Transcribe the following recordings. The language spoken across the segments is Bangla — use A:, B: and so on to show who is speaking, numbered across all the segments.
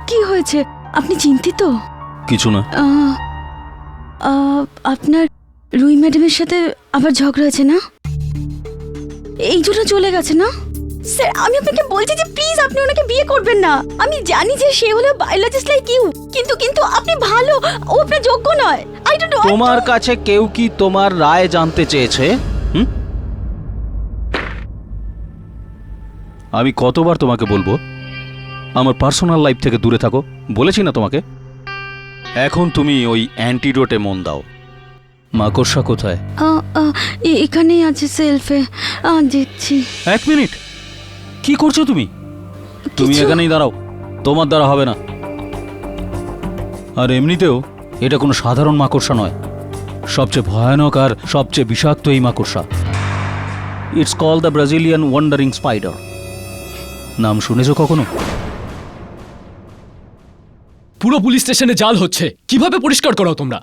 A: কি হয়েছে? আপনি চিন্তিত?
B: কিছু না।
A: আপনার রুই ম্যাডামের সাথে আবার ঝগড়া হয়েছে না? এই জন্য চলে গেছে না? স্যার, আমি আপনাকে বলছি যে প্লিজ আপনি ওনাকে বিয়ে করবেন না। আমি জানি যে সে হলো বায়োলজিস্ট লাইক ইউ, কিন্তু আপনি ভালো, ও আপনার যোগ্য নয়। I don't know.
B: তোমার কাছে কেউ কি তোমার রায় জানতে চেয়েছে? আমি কতবার তোমাকে বলবো আমার পার্সোনাল লাইফ থেকে দূরে থাকো? বলেছি না তোমাকে? এখন তুমি ওই অ্যান্টিডোটে মন দাও। মাকড়সা কোথায়?
A: এখানেই আছে সেলফে, দেখছি।
B: এক মিনিট, কি করছো তুমি? তুমি এখানেই দাঁড়াও, তোমার দ্বারা হবে না। আর এমনিতেও এটা কোনো সাধারণ মাকড়সা নয়, সবচেয়ে ভয়ানক আর সবচেয়ে বিষাক্ত এই মাকড়সা। It's call the Brazilian wandering spider. নাম শুনেছো কখনো?
C: পুরো পুলিশ স্টেশনে জাল হচ্ছে, কিভাবে পরিষ্কার করো তোমরা?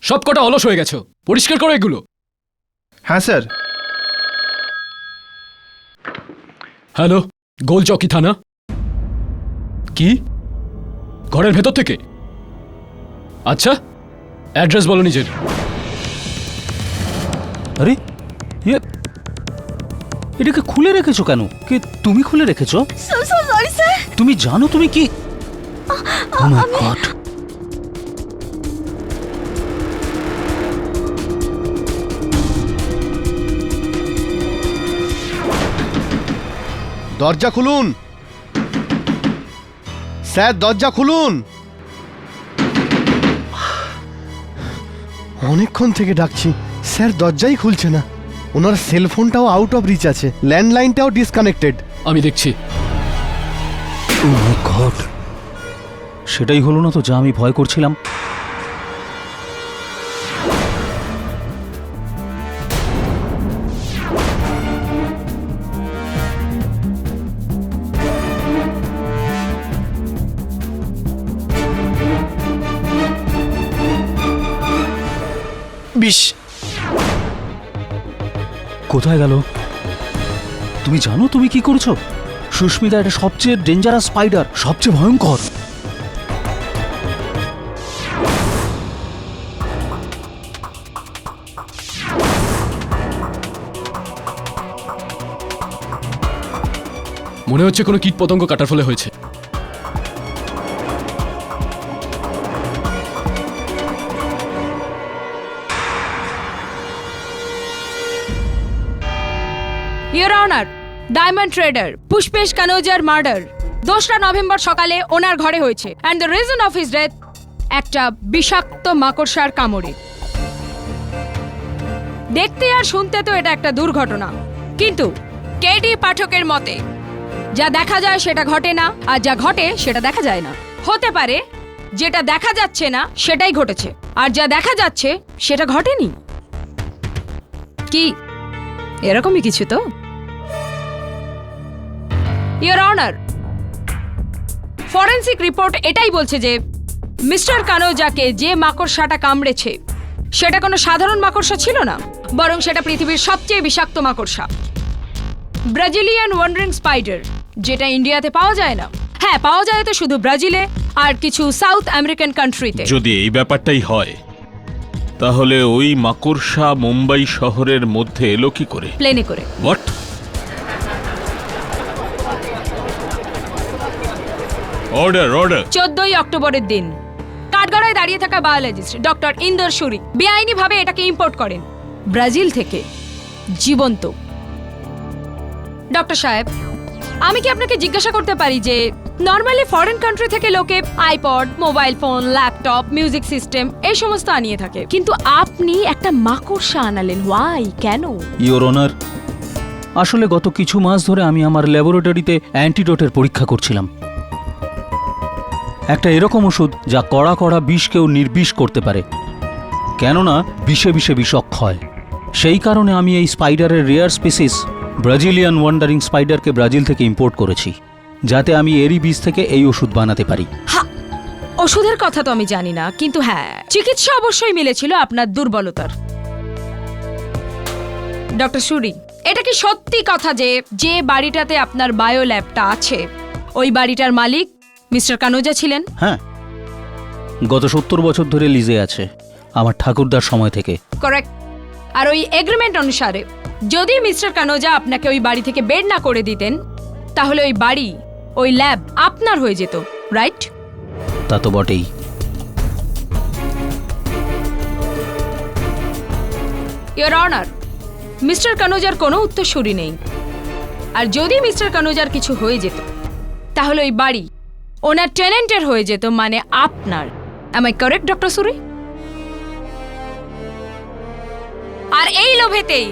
C: সবকটা অলস হয়ে গেছো, পরিষ্কার করো এগুলো।
D: হ্যাঁ স্যার।
C: হ্যালো, গোলচৌকি থানা। কি ঘরের ভেতর থেকে? আচ্ছা, অ্যাড্রেস বলো নিজের।
B: আরে এটাকে খুলে রেখেছো কেন? কে তুমি খুলে রেখেছো?
A: Sorry sir.
B: তুমি জানো তুমি কি? Oh my God!
D: দরজা খুলুন স্যার, দরজা খুলুন। অনেকক্ষণ থেকে ডাকছি স্যার, দরজাই খুলছে না। ওনার সেলফোনটাও আউট অফ রিচ আছে, ল্যান্ডলাইনটাও ডিসকানেক্টেড।
C: আমি দেখছি।
B: Oh my God! সেটাই হলো না তো যা আমি ভয় করছিলাম।
D: বিশ
B: কোথায় গেল? তুমি জানো তুমি কি করেছো? সুস্মিতা, এটা সবচেয়ে ডেঞ্জারাস স্পাইডার, সবচেয়ে ভয়ঙ্কর।
C: মনে হচ্ছে কোনো কীট পতঙ্গ কাটার ফলে হয়েছে।
E: Your honour, diamond trader Pushpesh কানোজার মার্ডার 2রা নভেম্বর সকালে ওনার ঘরে হয়েছে, and the reason of his death একটা বিষাক্ত মাকড়সার কামড়ে। দেখতে আর শুনতে তো এটা একটা দুর্ঘটনা, কিন্তু কেডি পাঠকের মতে যা দেখা যায় সেটা ঘটে না, আর যা ঘটে সেটা দেখা যায় না। হতে পারে যেটা দেখা যাচ্ছে না সেটাই ঘটেছে, আর যা দেখা যাচ্ছে সেটা ঘটেনি। কি এরকমই কিছু তো? ইয়োর অনার, ফরেন্সিক রিপোর্ট এটাই বলছে যে মিস্টার কানোজাকে যে মাকড়সাটা কামড়েছে সেটা কোনো সাধারণ মাকড়সা ছিল না, বরং সেটা পৃথিবীর সবচেয়ে বিষাক্ত মাকড়সা, ব্রাজিলিয়ান ওয়ান্ডারিং স্পাইডার, যেটা ইন্ডিয়াতে পাওয়া যায় না। হ্যাঁ, পাওয়া যায় তো শুধু ব্রাজিলে আর কিছু সাউথ আমেরিকান কান্ট্রিতে।
F: যদি এই ব্যাপারটাই হয় তাহলে ওই মাকড়সা মুম্বাই শহরের মধ্যে এলো কি করে?
E: প্লেনে করে।
F: হোয়াট? Order order.
E: 14ই অক্টোবরের দিন কাঠগড়ায় দাঁড়িয়ে থাকা বায়োলজিস্ট ডক্টর ইন্দর সুরি বেআইনিভাবে এটাকে ইম্পোর্ট করেন ব্রাজিল থেকে, জীবন্ত। ডক্টর সাহেব, আমি কি আপনাকে জিজ্ঞাসা করতে পারি যে নর্মালি ফরেন কান্ট্রি থেকে লোকে iPod, mobile phone, laptop, music system এই সমস্ত আনিয়ে থাকে, কিন্তু আপনি একটা মাকড়সা আনালেন, ওয়াই, কেন?
B: ইয়োর অনার, আসলে গত কিছু মাস ধরে আমি আমার ল্যাবরেটরিতে অ্যান্টিডোটের পরীক্ষা করছিলাম। একটা এরকম ওষুধ যা কড়া কড়া বিষকেও নির্বিষ করতে পারে, কেননা বিষে বিষে বিষক্ষয়। সেই কারণে আমি এই স্পাইডারের রেয়ার স্পিসিস ব্রাজিলিয়ান ওয়ান্ডারিং স্পাইডারকে ব্রাজিল থেকে ইম্পোর্ট করেছি, যাতে আমি এরই বীজ থেকে এই ওষুধ বানাতে পারি।
E: ওষুধের কথা তো আমি জানি না, কিন্তু হ্যাঁ, চিকিৎসা অবশ্যই মিলেছিল আপনার দুর্বলতার। ডক্টর সুরি, এটা কি সত্যি কথা যে যে বাড়িটাতে আপনার বায়ো ল্যাবটা আছে ওই বাড়িটার মালিক মিস্টার কানোজা ছিলেন?
B: হ্যাঁ, গত 70 বছর ধরে লিজে আছে, আমার ঠাকুরদার সময় থেকে।
E: কারেক্ট। আর ওই এগ্রিমেন্ট অনুসারে যদি মিস্টার কানোজা আপনাকে ওই বাড়ি থেকে বের না করে দিতেন, তাহলে ওই বাড়ি, ওই ল্যাব আপনার হয়ে যেত, রাইট?
B: তা তো বটেই।
E: ইয়োর অনার, মিস্টার কানোজার কোনো উত্তরসূরি নেই। আর যদি মিস্টার কানোজার কিছু হয়ে যেত, তাহলে ওই বাড়ি ওনার টেনেন্টের হয়ে যেত, মানে আপনার। Am I correct, ডক্টর সুরি? আর এই লোভেতেই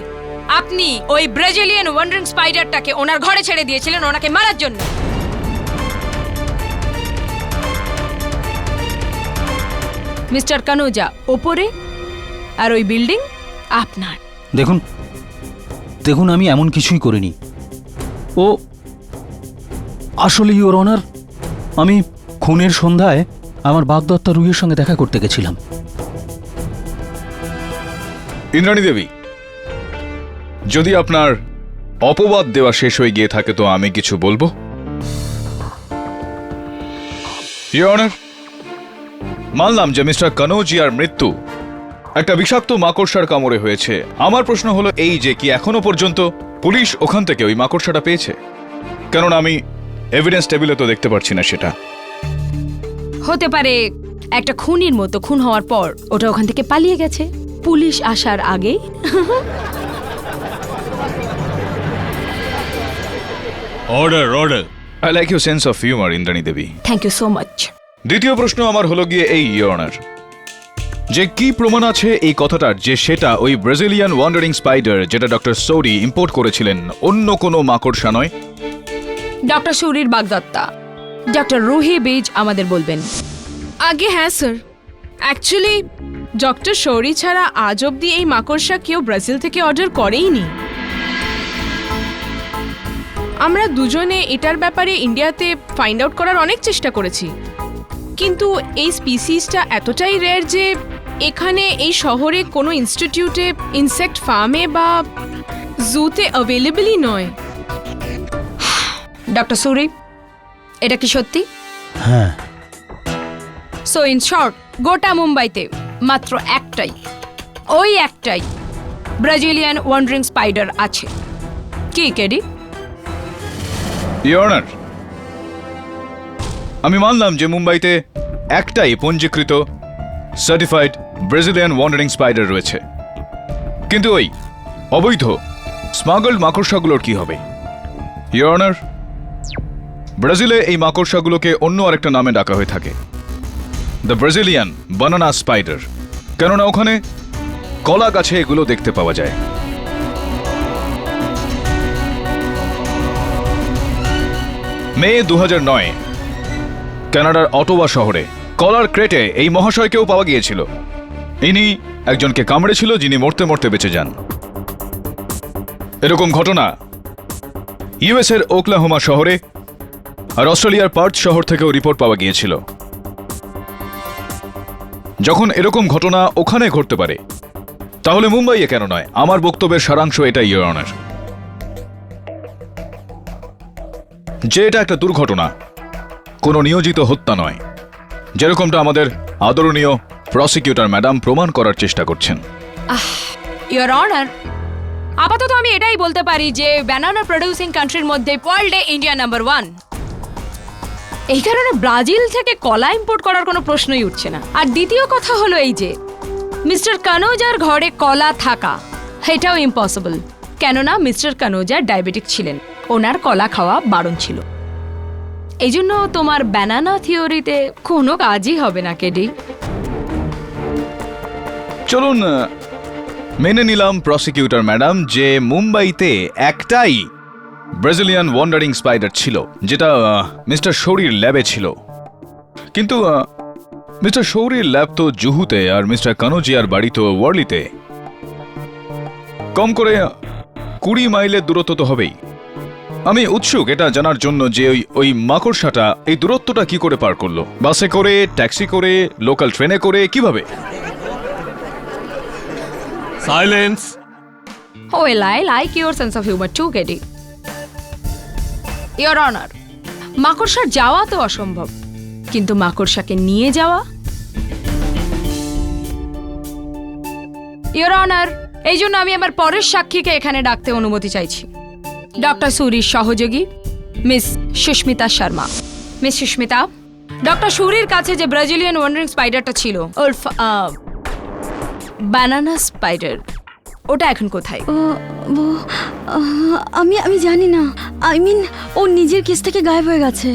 E: আপনি ওই ব্রাজিলিয়ান ওয়ান্ডারিং স্পাইডারটাকে ওনার ঘরে ছেড়ে দিয়েছিলেন ওনাকে মারার জন্য। মিস্টার কানোজা ওপরে, আর ওই বিল্ডিং আপনার।
B: দেখুন দেখুন, আমি এমন কিছুই করিনি। ও আসলে ইওর অনার, আমি খুনের সন্ধ্যায় আমার বাগদত্তা রুহির সঙ্গে দেখা করতে গেছিলাম।
G: ইন্দ্রাণী দেবী, যদি আপনার অপবাদ দেওয়া শেষ হয়ে গিয়ে থাকে তো আমি কিছু বলবো। ইওর অনার, মানলাম যে মিস্টার কানোজিয়ার মৃত্যু একটা বিষাক্ত মাকড়সার কামড়ে হয়েছে। আমার প্রশ্ন হলো এই যে কি এখনো পর্যন্ত পুলিশ ওখান থেকে ওই মাকড়সাটা পেয়েছে? কেননা আমি এভিডেন্স টেবিলে তো দেখতে পাচ্ছি না সেটা।
E: হতে পারে একটা খুনির মতো খুন হওয়ার পর ওটা ওখান থেকে পালিয়ে গেছে পুলিশ আসার আগেই।
F: Order order.
G: I like your sense of humour, Indrani Devi.
E: Thank you so much.
G: দ্বিতীয় প্রশ্ন আমার হলো গিয়ে এই, ইওর অনার, যে কি প্রমাণ আছে এই কথাটার যে সেটা ওই ব্রাজিলিয়ান ওয়ান্ডারিং স্পাইডার যেটা ডক্টর সৌরি ইম্পোর্ট করেছিলেন, অন্য কোনো মাকড়সা নয়?
E: ডক্টর সুরির বাগদত্তা ডক্টর রুহি বেজ আমাদের বলবেন।
H: আগে হ্যাঁ স্যার, অ্যাকচুয়ালি ডক্টর শৌরি ছাড়া আজ অবধি এই মাকড়সা কেউ ব্রাজিল থেকে অর্ডার করেইনি। আমরা দুজনে এটার ব্যাপারে ইন্ডিয়াতে ফাইন্ড আউট করার অনেক চেষ্টা করেছি, কিন্তু এই স্পিসিসটা এতটাই রেয়ার যে এখানে এই শহরে কোনো ইনস্টিটিউটে, ইনসেক্ট ফার্মে বা জুতে অ্যাভেলেবলই নয়।
E: ডক্টর সুরি, এটা কি সত্যি?
B: হ্যাঁ।
E: সো ইন শর্ট, গোটা মুম্বাইতে মাত্র একটাই, ওই একটাই ব্রাজিলিয়ান ওয়ান্ডারিং স্পাইডার আছে। কি কেডি?
G: ইওর অনার, আমি মানলাম যে মুম্বাইতে একটাই পঞ্জীকৃত সার্টিফাইড ব্রাজিলিয়ান ওয়ান্ডারিং স্পাইডার রয়েছে, কিন্তু ওই অবৈধ স্মাগলড মাকড়সাগুলোর কি হবে? ইওর অনার, ব্রাজিলে এই মাকড়সাগুলোকে অন্য আরেকটা নামে ডাকা হয়ে থাকে, দ্য ব্রাজিলিয়ান বানানা স্পাইডার, কেননা ওখানে কলা গাছে এগুলো দেখতে পাওয়া যায়। মে 2009 কানাডার অটোয়া শহরে কলার ক্রেটে এই মহাশয়কেও পাওয়া গিয়েছিল। ইনি একজনকে কামড়েছিল যিনি মরতে মরতে বেঁচে যান। এরকম ঘটনা ইউএস এর ওকলাহোমা শহরে আর অস্ট্রেলিয়ার পার্থ শহর থেকেও রিপোর্ট পাওয়া গিয়েছিল। যখন এরকম ঘটনা ওখানে ঘটতে পারে, তাহলে মুম্বাইয়ে কেন নয়? আমার বক্তব্যের সারাংশ এটাই, ইওর অনার, যে এটা একটা দুর্ঘটনা, কোনো নিয়োজিত হত্যা নয়, যেরকমটা আমাদের আদরণীয় প্রসিকিউটর ম্যাডাম প্রমাণ করার চেষ্টা করছেন।
E: ইয়োর অনার, আপাতত আমি এটাই বলতে পারি যে ব্যানানা প্রডিউসিং কান্ট্রির মধ্যে ওয়ার্ল্ডে ইন্ডিয়া নাম্বার 1। এই কারণে ব্রাজিল থেকে কলা ইম্পোর্ট করার কোনো প্রশ্নই উঠছে না। আর দ্বিতীয় কথা হলো এই যে মিস্টার কানোজার ঘরে কলা থাকা, এটাও ইম্পসিবল, কেননা মিস্টার কানোজা ডায়াবেটিক ছিলেন, ওনার কলা খাওয়া বারণ ছিল। এই জন্য তোমার ব্যানানা থিওরিতে কোনো কাজই হবে না কেডি।
G: চলুন মেনে নিলাম প্রসিকিউটর ম্যাডাম যে মুম্বাইতে একটাই ব্রাজিলিয়ান ওয়ান্ডারিং স্পাইডার ছিল, যেটা মিস্টার শৌরির ল্যাবে ছিল। কিন্তু মিস্টার শৌরির ল্যাব তো জুহুতে আর মিস্টার কানোজিয়ার বাড়ি তো ওয়ার্লিতে। কম করে 20 মাইলের দূরত্ব তো হবেই। আমি উৎসুক এটা জানার জন্য যে ওই মাকড়সাটা এই দূরত্বটা কি করে পার করলো, বাসে করে, ট্যাক্সি করে, লোকাল ট্রেনে করে, কিভাবে?
F: Silence.
E: Well, I like your sense of humor too, Keddy. Your Honor, মাকড়সার যাওয়া তো অসম্ভব, কিন্তু মাকড়সাকে নিয়ে যাওয়া। ইওর অনার, এই জন্য আমি আমার পরের সাক্ষীকে এখানে ডাকতে অনুমতি চাইছি। ডক্টর সুরির সহযোগী miss Sushmita Sharma. Miss Sushmita, doctor সুরির কাছে যে ব্রাজিলিয়ান ওয়ান্ডারিং স্পাইডারটা ছিল উর্ফ বানানা স্পাইডার, ওটা এখন কোথায়?
A: আমি জানি না। আই মিন ও নিজের কেস থেকে গায়েব হয়ে গেছে।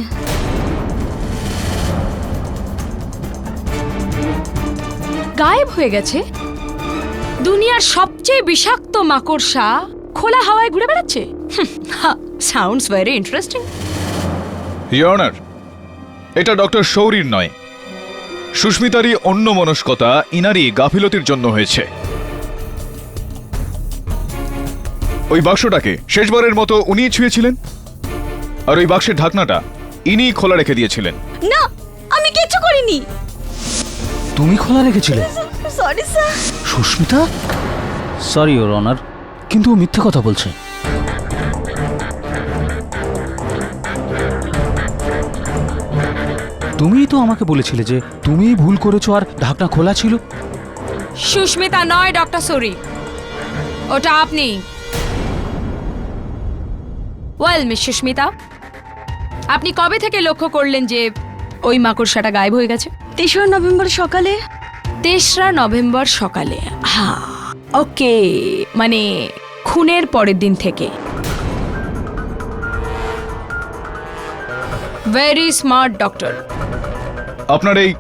E: গায়েব হয়ে গেছে? দুনিয়ার সবচেয়ে বিষাক্ত মাকড়সা খোলা হাওয়ায় ঘুরে বেড়াচ্ছে? Sounds very interesting.
G: Your honour, এটা ডক্টর শৌরির নয়, সুস্মিতারই অন্যমনস্কতা, ইনারই গাফিলতির জন্য হয়েছে। ওই বাক্সটাকে শেষবারের মতো উনিই ছুঁয়েছিলেন, আর ওই বাক্সের ঢাকনাটা ইনিই খোলা রেখে দিয়েছিলেন।
A: না, আমি কিচ্ছু করিনি।
B: তুমি খোলা রেখেছিলে?
A: Sorry sir.
B: Sushmita? Sorry your honour, কিন্তু ও মিথ্যে কথা বলছে। তুমিই তো আমাকে বলেছিলে যে তুমিই ভুল করেছো আর ঢাকনা খোলা ছিল।
E: সুস্মিতা নয় ডক্টর সুরি, ওটা আপনি। ওয়েল মিস সুস্মিতা, আপনি কবে থেকে লক্ষ্য করলেন যে ওই মাকড়সাটা গায়েব হয়ে গেছে?
A: 3রা নভেম্বর সকালে।
E: 3রা নভেম্বর সকালে? হ্যাঁ, ওকে, মানে খুনের পরের দিন থেকে। Very smart doctor.
G: আপনার এই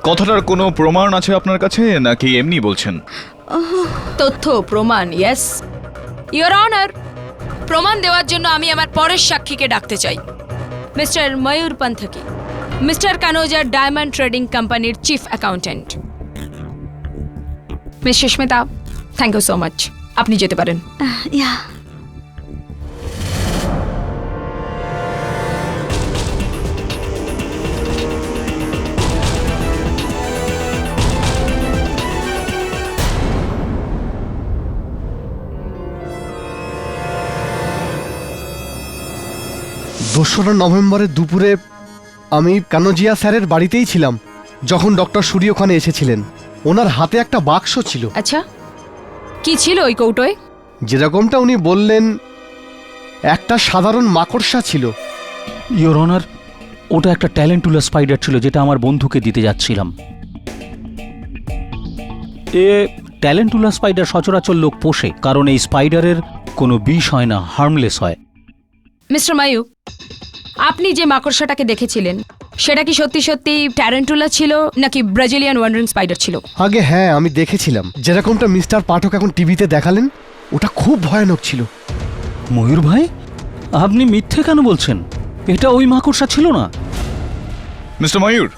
G: কথাটার কোনো প্রমাণ আছে আপনার কাছে, নাকি এমনি বলছেন?
E: তথ্য প্রমাণ, ইয়েস ইওর অনার। প্রমাণ দেওয়ার জন্য আমি আমার পরের সাক্ষীকে ডাকতে চাই, মিস্টার ময়ূর পান্থকি, মিস্টার কানোজার ডায়মন্ড ট্রেডিং কোম্পানির chief accountant. Miss Sushmita, thank you so much, আপনি যেতে পারেন।
A: ইয়া।
D: দোসরা নভেম্বরের দুপুরে আমি কানোজিয়া স্যারের বাড়িতেই ছিলাম যখন ডক্টর সুরি ওখানে এসেছিলেন। ওনার হাতে একটা বাক্স ছিল।
E: আচ্ছা, কি ছিল ওই কৌটোয়?
D: যেরকমটা উনি বললেন, একটা সাধারণ মাকড়সা ছিল।
B: ইওর অনার, ওটা একটা ট্যালেন্টুলা স্পাইডার ছিল যেটা আমার বন্ধুকে দিতে যাচ্ছিলাম। এ ট্যালেন্টুলা স্পাইডার সচরাচর লোক পোষে, কারণ এই স্পাইডারের কোনো বিষ হয় না, হার্মলেস হয়।
E: মিস্টার মায়ুক, আপনি যে মাকড়সাটাকে দেখেছিলেন সেটা কি সত্যি সত্যি ট্যারেন্টুলা ছিল নাকি ব্রাজিলিয়ান ওয়ান্ডারিং স্পাইডার ছিল?
D: আগে হ্যাঁ, আমি দেখেছিলাম। যেরকমটা মিস্টার পাঠক এখন টিভিতে দেখালেন, ওটা খুব ভয়ানক ছিল।
B: ময়ূর ভাই, আপনি মিথ্যে কেন বলছেন? এটা ওই মাকড়সা ছিল না।
G: মিস্টার ময়ূর,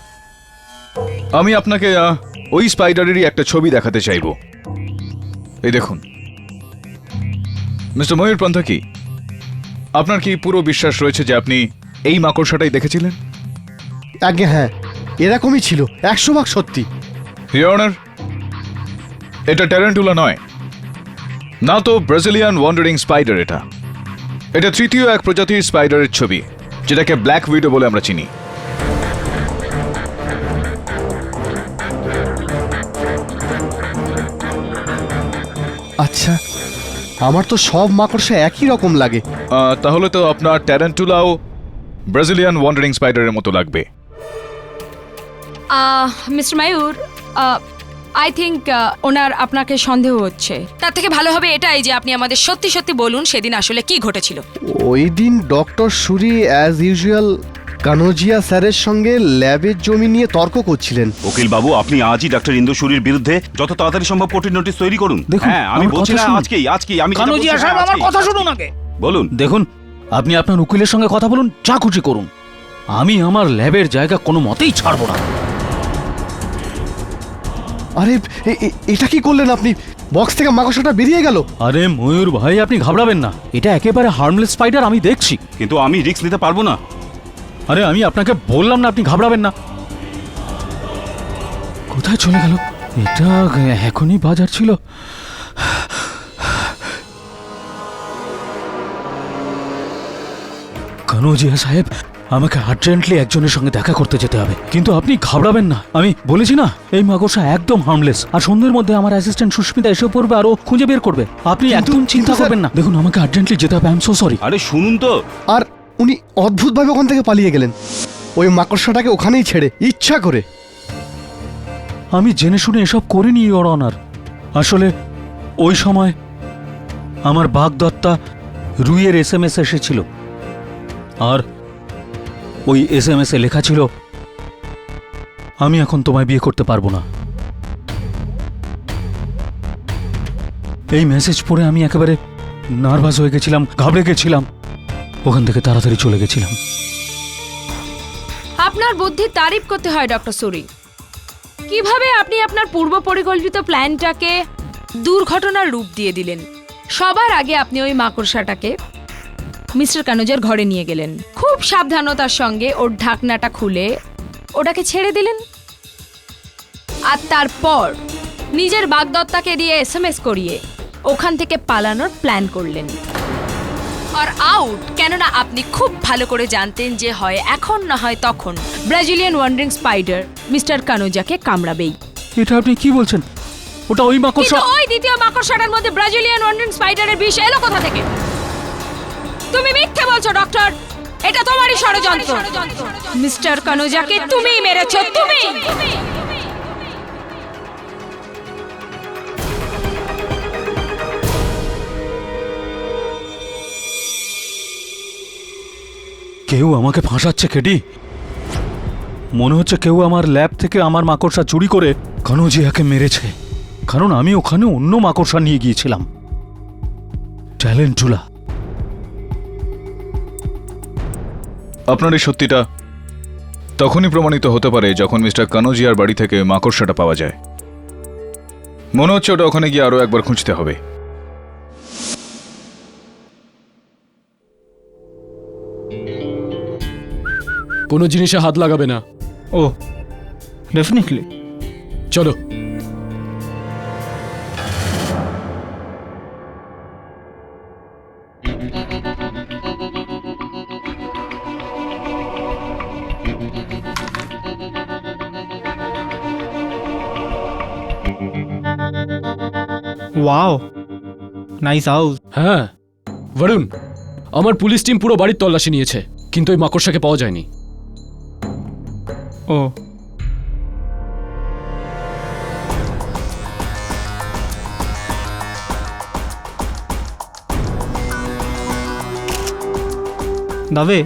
G: আমি আপনাকে ওই স্পাইডারেরই একটা ছবি দেখাতে চাইব। এই দেখুন। মিস্টার ময়ূর পান্থকি, আপনার কি পুরো বিশ্বাস রয়েছে যে আপনি এই মাকড়সাটাই দেখেছিলেন?
D: আগে হ্যাঁ, এরকমই ছিল, 100% সত্যি।
G: ইওর অনার, এটা ট্যারেন্টুলা নয়, না তো ব্রাজিলিয়ান ওয়ান্ডারিং স্পাইডার। এটা তৃতীয় এক প্রজাতির স্পাইডারের ছবি, যেটাকে ব্ল্যাক উইডো বলে আমরা চিনি।
D: আচ্ছা, আমার তো সব মাকড়সা একই রকম লাগে।
G: তাহলে তো আপনার ট্যারেন্টুলাও ব্রাজিলিয়ান ওয়ান্ডারিং স্পাইডারের মতো লাগবে।
E: মিস্টার মায়ুর, আই থিঙ্ক ওনার আপনাকে সন্দেহ হচ্ছে। তার থেকে ভালো হবে এটাই যে আপনি আমাদের সত্যি সত্যি বলুন সেদিন আসলে কি ঘটেছিল।
D: ওই দিন ডক্টর সুরি অ্যাজ ইউজুয়াল কানোজিয়া স্যারের সঙ্গে ল্যাবের জমি নিয়ে তর্ক করছিলেন।
I: উকিল বাবু, আপনি আজই ডাক্তার ইন্দু সুরির বিরুদ্ধে যত তাড়াতাড়ি সম্ভব কোর্টের নোটিশ তৈরি করুন।
B: দেখুন,
I: হ্যাঁ, আমি
B: আমার
I: বলছি
B: কথা
I: না
B: শুনুন।
I: আজকেই আমি যেটা
B: কানোজিয়া
I: বলছি,
B: সাহেব,
I: হ্যাঁ,
B: আমার
I: আজকেই।
B: কথা শুনুন আগে।
I: বলুন।
B: দেখুন, আপনি আপনার উকিলের সঙ্গে কথা বলুন, যা খুশি করুন। আমি আমার ল্যাবের জায়গা কোনো মতেই ছাড়বো না।
D: আরে এটা কি করলেন আপনি? বক্স থেকে মাকড়সাটা বেরিয়ে গেল।
B: আরে ময়ূর ভাই, আপনি ঘাবড়াবেন না, এটা একেবারে হার্মলেস স্পাইডার, আমি দেখছি।
I: কিন্তু আমি রিস্ক নিতে পারবো না।
B: আরে আমি আপনাকে বললাম না, আপনি ঘাবড়াবেন না। কোথায় চলে গেল? এটা এখনই বাজার ছিল। কানোজিয়া সাহেব, আমাকে আর্জেন্টলি একজনের সঙ্গে দেখা করতে যেতে হবে, কিন্তু আপনি ঘাবড়াবেন না। আমি বলেছি না, এই মাকড়সা একদম হার্মলেস, আর সন্ধ্যের মধ্যে আমার অ্যাসিস্ট্যান্ট সুস্মিতা এসে পড়বে আর ও খুঁজে বের করবে। আপনি একদম চিন্তা
D: স্যার-
B: করবেন না। দেখুন, আমাকে আর্জেন্টলি যেতে হবে। I am so sorry.
I: আরে শুনুন তো,
D: আর উনি অদ্ভুতভাবে ওখান থেকে পালিয়ে গেলেন, ওই মাকড়সাটাকে ওখানেই ছেড়ে, ইচ্ছা করে।
B: আমি জেনে শুনে এসব করিনি, ইওর অনার। আসলে ওই সময় আমার বাগদত্তা রুইয়ের SMS এসেছিল, আর ওই SMS এ লেখা ছিল, আমি এখন তোমায় বিয়ে করতে পারবো না। এই মেসেজ পড়ে আমি একেবারে নার্ভাস হয়ে গেছিলাম, ঘাবড়ে গেছিলাম, ওখান থেকে তাড়াতাড়ি চলে গেছিলাম।
E: আপনার বুদ্ধির তারিফ করতে হয় ডক্টর সুরি। কিভাবে আপনি আপনার পূর্ব পরিকল্পিত প্ল্যানটাকে দুর্ঘটনার রূপ দিয়ে দিলেন। সবার আগে আপনি ওই মাকড়সাটাকে মিস্টার কানোজার ঘরে নিয়ে গেলেন, খুব সাবধানতার সঙ্গে ওর ঢাকনাটা খুলে ওটাকে ছেড়ে দিলেন, আর তারপর নিজের বাগদত্তাকে দিয়ে SMS করিয়ে ওখান থেকে পালানোর প্ল্যান করলেন। আর আউট, কেননা আপনি খুব ভালো করে জানতেন যে হয় এখন না হয় তখন ব্রাজিলিয়ান ওয়ান্ডারিং স্পাইডার মিস্টার কানোজাকে কামড়াবেই।
B: এটা আপনি কি বলছেন? ওটা ওই মাকড়সা।
E: কিন্তু ওই দ্বিতীয় মাকড়সাটার মধ্যে ব্রাজিলিয়ান ওয়ান্ডারিং স্পাইডারের বিষ এলো কোথা থেকে? তুমি মিথ্যে বলছো ডক্টর, এটা তোমারই ষড়যন্ত্র। মিস্টার কানোজাকে তুমিই মেরেছো, তুমি।
B: কেউ আমাকে ফাঁসাচ্ছে কেডি। মনে হচ্ছে কেউ আমার ল্যাব থেকে আমার মাকড়সা চুরি করে কানোজিয়াকে মেরেছে, কারণ আমি ওখানে অন্য মাকড়সা নিয়ে গিয়েছিলাম, ট্যালেন্টুলা।
G: আপনার এই সত্যিটা তখনই প্রমাণিত হতে পারে যখন মিস্টার কানোজিয়ার বাড়ি থেকে মাকড়সাটা পাওয়া যায়। মনে হচ্ছে ওটা ওখানে গিয়ে আরো একবার খুঁজতে হবে।
C: কোনো জিনিসে হাত লাগাবে না।
J: ও ডেফিনেটলি।
C: চলো।
J: Wow, nice house.
C: হ্যাঁ বরুণ, আমার পুলিশ টিম পুরো বাড়ির তল্লাশি নিয়েছে, কিন্তু ওই মাকড়সাকে পাওয়া যায়নি।
J: ও দাবে,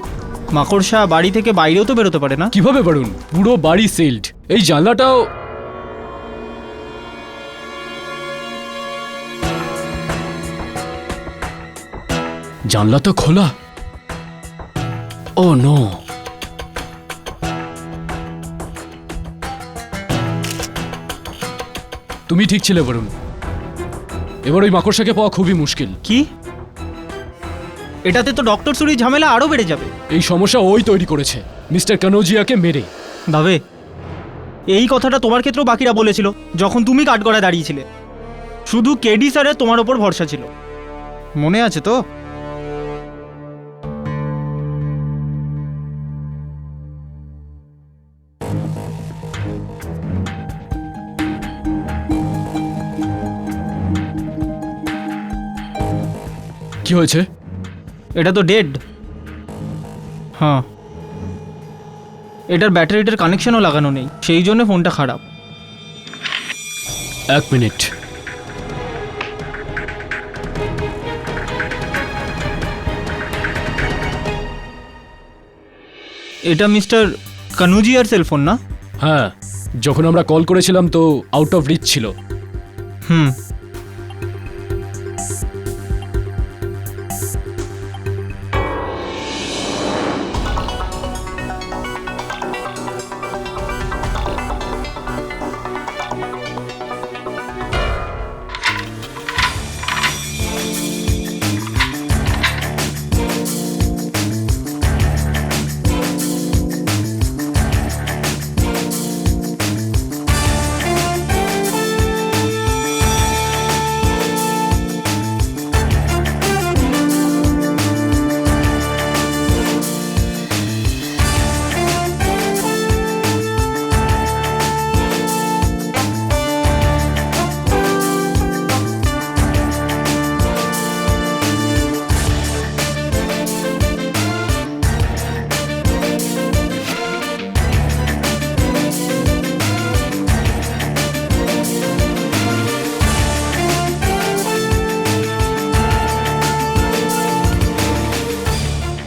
J: মাকড়সা বাড়ি থেকে বাইরেও তো বেরোতে পারে না?
C: কিভাবে বরুণ? পুরো বাড়ি সিলড। এই জানলাটাও। জানলা তো খোলা। ও নো। তুমি ঠিক ছিলে বরুণ, এবার ওই মাকড়সাকে পাওয়া খুবই মুশকিল।
J: কি? এটাতে তো ডক্টর সুরির ঝামেলা আরো বেড়ে যাবে।
C: এই সমস্যা ওই তৈরি করেছে, মিস্টার কানোজিয়াকে মেরে।
J: দাবে, এই কথাটা তোমার ক্ষেত্রেও বাকিরা বলেছিল যখন তুমি কাঠগড়ায় দাঁড়িয়েছিলে। শুধু কেডি স্যারের তোমার ওপর ভরসা ছিল, মনে আছে তো?
C: কি হয়েছে?
J: এটা তো ডেড। হ্যাঁ, এটার ব্যাটারিটার কানেকশনও লাগানো নেই, সেই জন্য ফোনটা খারাপ।
C: এক মিনিট।
J: এটা মিস্টার কানুজিয়ার সেলফোন না?
C: হ্যাঁ, যখন আমরা কল করেছিলাম তো আউট অফ রিচ ছিল।
J: হুম,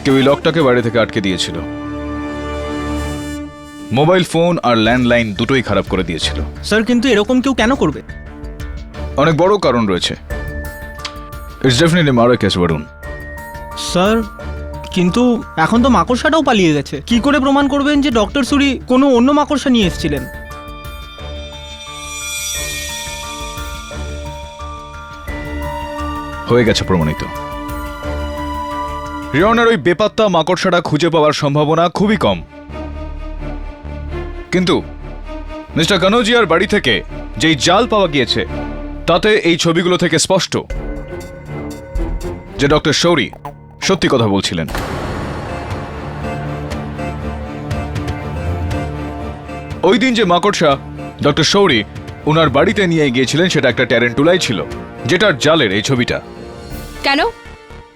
G: কেউ এই লকটাকে বাইরে থেকে আটকে দিয়েছিল। মোবাইল ফোন আর ল্যান্ডলাইন দুটোই খারাপ করে দিয়েছিল।
J: স্যার কিন্তু এরকম কেউ কেন করবে?
G: অনেক বড় কারণ রয়েছে। It's definitely murder case Varun.
J: Sir কিন্তু এখন তো মাকড়সাটাও পালিয়ে গেছে, কি করে প্রমাণ করবেন যে ডক্টর সুরি কোনো অন্য মাকড়সা নিয়ে এসেছিলেন?
G: হয়ে গেছে প্রমাণিত। রিওনার ওই বেপাত্তা মাকড়সাটা খুঁজে পাওয়ার সম্ভাবনা খুবই কম। কিন্তু মিস্টার কানোজিয়ার বাড়ি থেকে যেই জাল পাওয়া গিয়েছে তাতে এই ছবিগুলো থেকে স্পষ্ট যে ডক্টর শৌরি সত্যি কথা বলছিলেন। ওই দিন যে মাকড়সা ডক্টর শৌরি ওনার বাড়িতে নিয়ে গিয়েছিলেন সেটা একটা ট্যারেন্টুলাই ছিল, যেটার জালের এই ছবিটা।
E: কেন?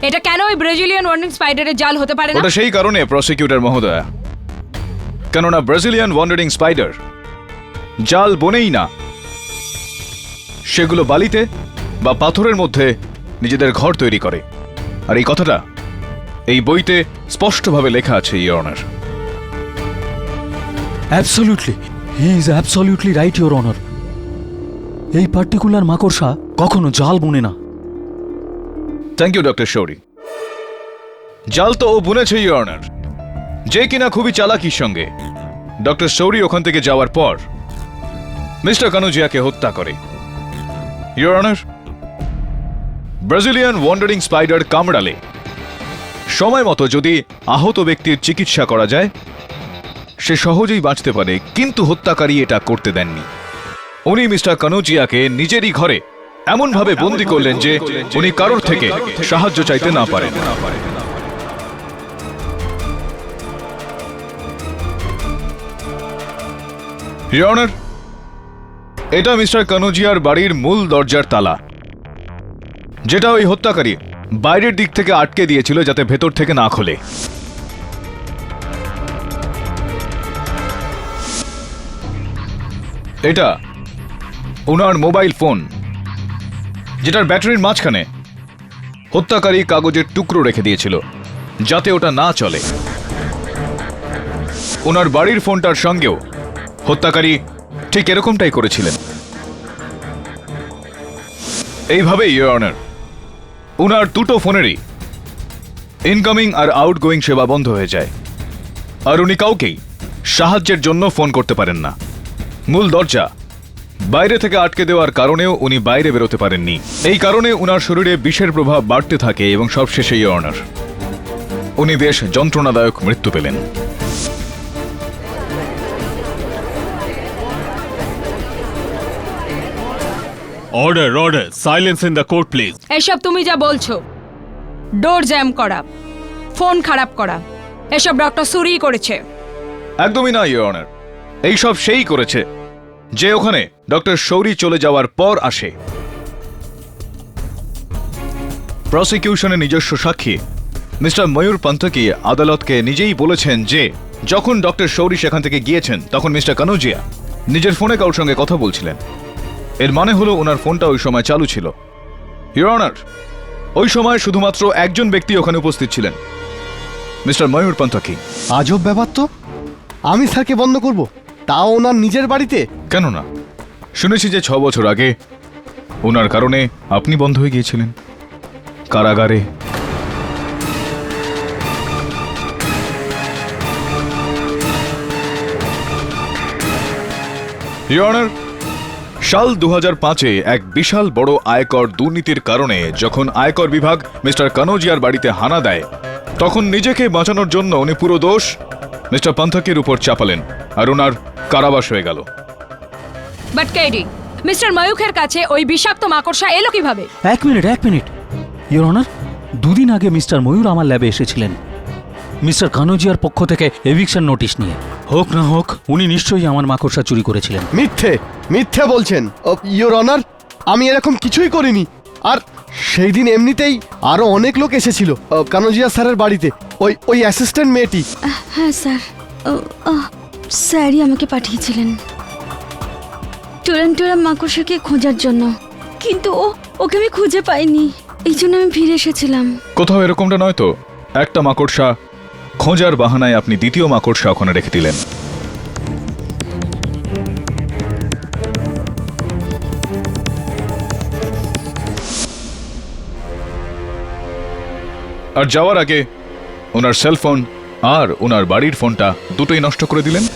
E: এটা কেন ওই ব্রাজিলিয়ান ওয়ান্ডারিং স্পাইডারের জাল হতে পারে না?
G: ওটা সেই কারণে প্রসিকিউটর মহোদয়া, কেননা ব্রাজিলিয়ান ওয়ান্ডারিং স্পাইডার জাল বনেই না, সেগুলো বালিতে বা পাথরের মধ্যে নিজেদের ঘর তৈরি করে। আর এই কথাটা এই বইতে স্পষ্টভাবে লেখা আছে, your honour.
B: Absolutely, he is absolutely right your honour. এই পার্টিকুলার মাকড়সা কখনো জাল বুনে না।
G: Thank you doctor Shauri. জাল তো ও বুনেছে ইওর অনার, যে কিনা খুবই চালাকির সঙ্গে ডক্টর শৌরি ওখান থেকে যাওয়ার পর মিস্টার কানোজিয়াকে হত্যা করে। Your honour, Brazilian wandering spider কামড়ালে সময় মতো যদি আহত ব্যক্তির চিকিৎসা করা যায় সে সহজেই বাঁচতে পারে, কিন্তু হত্যাকারী এটা করতে দেননি। উনি মিস্টার কানোজিয়াকে নিজেরই ঘরে এমনভাবে বন্দী করলেন যে উনি কারোর থেকে সাহায্য চাইতে না পারেন। ইওর অনার, এটা মিস্টার কানোজিয়ার বাড়ির মূল দরজার তালা, যেটা ওই হত্যাকারী বাইরের দিক থেকে আটকে দিয়েছিল যাতে ভেতর থেকে না খোলে। এটা ওনার মোবাইল ফোন, যেটার ব্যাটারির মাঝখানে হত্যাকারী কাগজের টুকরো রেখে দিয়েছিল যাতে ওটা না চলে। ওনার বাড়ির ফোনটার সঙ্গেও হত্যাকারী ঠিক এরকমটাই করেছিলেন। এইভাবেই ইওর অনার ওনার দুটো ফোনেরই ইনকামিং আর আউটগোয়িং সেবা বন্ধ হয়ে যায়, আর উনি কাউকেই সাহায্যের জন্য ফোন করতে পারেন না। মূল দরজা বাইরে থেকে আটকে দেওয়ার কারণেও উনি বাইরে বেরোতে পারেননি। এই কারণে উনার শরীরে বিষের প্রভাব বাড়তে থাকে এবং সবশেষে ইওর অনার উনি বেশ যন্ত্রণাদায়ক মৃত্যু পেলেন।
F: Order, order, silence in the court please.
E: এসব তুমি যা বলছো, ডোর জ্যাম করা, ফোন খারাপ করা, এসব ডক্টর সুরি করেছে।
G: একদমই না ইওর অনার, এইসব সেই করেছে যে ওখানে ডক্টর শৌরি চলে যাওয়ার পর আসে। প্রসিকিউশনের নিজস্ব সাক্ষী মিস্টার ময়ূর পান্থকি আদালতকে নিজেই বলেছেন যে যখন ডক্টর শৌরি সেখান থেকে গিয়েছেন তখন মিস্টার কানোজিয়া নিজের ফোনে কারোর সঙ্গে কথা বলছিলেন। এর মানে হলো ওনার ফোনটা ওই সময় চালু ছিল। ইওর অনার, ওই সময় শুধুমাত্র একজন ব্যক্তি ওখানে উপস্থিত ছিলেন, মিস্টার ময়ূর পান্থকি।
D: আজব ব্যাপার তো, আমি স্যারকে বন্ধ করব, তাও ওনার নিজের বাড়িতে?
G: কেন না, শুনেছি যে 6 বছর আগে ওনার কারণে আপনি বন্ধ হয়ে গিয়েছিলেন কারাগারে। ইওর অনার, সাল 2005-এ এক বিশাল বড় আয়কর দুর্নীতির কারণে যখন আয়কর বিভাগ মিস্টার কানোজিয়ার বাড়িতে হানা দেয় তখন নিজেকে বাঁচানোর জন্য উনি পুরো দোষ মিস্টার পান্থকির উপর চাপালেন আর ওনার কারাবাস হয়ে গেল।
E: বাট কেডি, মিস্টার ময়ূখের কাছে ওই বিষাক্ত মাকড়সা এলো কিভাবে?
B: এক মিনিট ইওর অনার, 2 দিন আগে মিস্টার ময়ূর আমার ল্যাবে এসেছিলেন মিস্টার কানোজিয়ার পক্ষ থেকে এভিকশন নোটিশ নিয়ে। হোক না হোক উনি নিশ্চয়ই আমার মাকড়সা চুরি করেছিলেন।
D: মিথ্যে মিথ্যে বলছেন ইওর অনার, আমি এরকম কিছুই করিনি। আর সেই দিন এমনিতেই আরো অনেক লোক এসেছিল কানোজিয়া স্যারের বাড়িতে, ওই অ্যাসিস্ট্যান্ট মেয়েটি।
A: হ্যাঁ স্যার, স্যারই আমাকে পাঠিয়েছিলেন টুরান্টুরা মাকড়সাকে খোঁজার জন্য, কিন্তু ওকে আমি খুঁজে পাইনি, এই জন্য আমি ফিরে এসেছিলাম।
G: কোথাও এরকমটা নয় তো, একটা মাকড়সা খোঁজার বাহানায় আপনি দ্বিতীয় মাকড়সা ওখানে রেখে দিলেন। আর যাওয়ার আগে ওনার সেলফোন আর ওনার বাড়ির ফোনটা দুটোই নষ্ট করে দিলেন।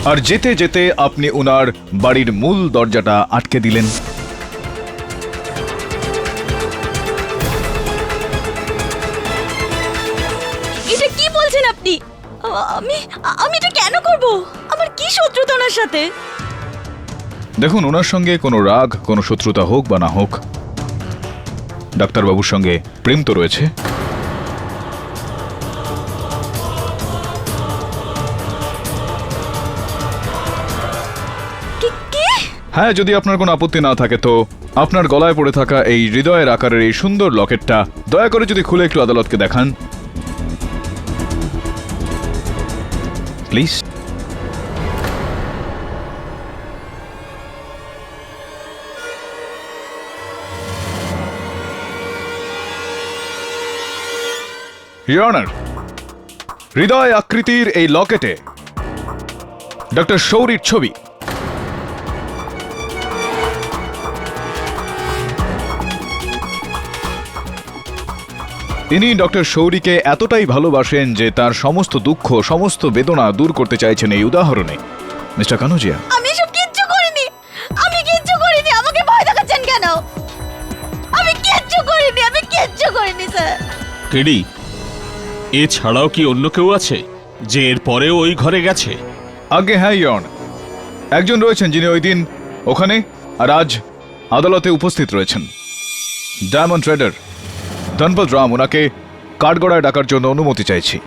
G: আর যেতে যেতে আপনি ওনার বাড়ির মূল দরজাটা আটকে দিলেন।
A: এটা কি বলছেন আপনি? আমি আমি এটা কেন করব? আমার কি শত্রুতা ওনার সাথে?
G: দেখুন, ওনার সঙ্গে কোনো রাগ, কোনো শত্রুতা হোক বা না হোক, ডাক্তারবাবুর সঙ্গে প্রেম তো রয়েছে। হ্যাঁ, যদি আপনার কোনো আপত্তি না থাকে তো আপনার গলায় পড়ে থাকা এই হৃদয়ের আকারের এই সুন্দর লকেটটা দয়া করে যদি খুলে একটু আদালতকে দেখান প্লিজ। ইওর অনার, হৃদয় আকৃতির এই লকেটে ডক্টর শৌরির ছবি। ইনি ডক্টর শৌরিকে এতটাই ভালোবাসেন যে তার সমস্ত দুঃখ, সমস্ত বেদনা দূর করতে চাইছেন এই উদাহরণে। মিস্টার কানোজিয়া,
A: আমি সব কিচ্ছু করিনি। আমি কিচ্ছু করিনি। আমাকে ভয় দেখাচ্ছেন কেন? আমি কিচ্ছু করিনি। আমি কিচ্ছু করিনি স্যার।
F: কেডি, এছাড়াও কি অন্য কেউ আছে যে এর পরেও ওই ঘরে গেছে?
G: আগে হ্যাঁ ইওর অনার, একজন রয়েছেন যিনি ওই দিন ওখানে আর আজ আদালতে উপস্থিত রয়েছেন। ডায়মন্ড ট্রেডার ধনপদ রাম ওনাকে কাঠগড়ায় ডাকার জন্য অনুমতি চাইছি।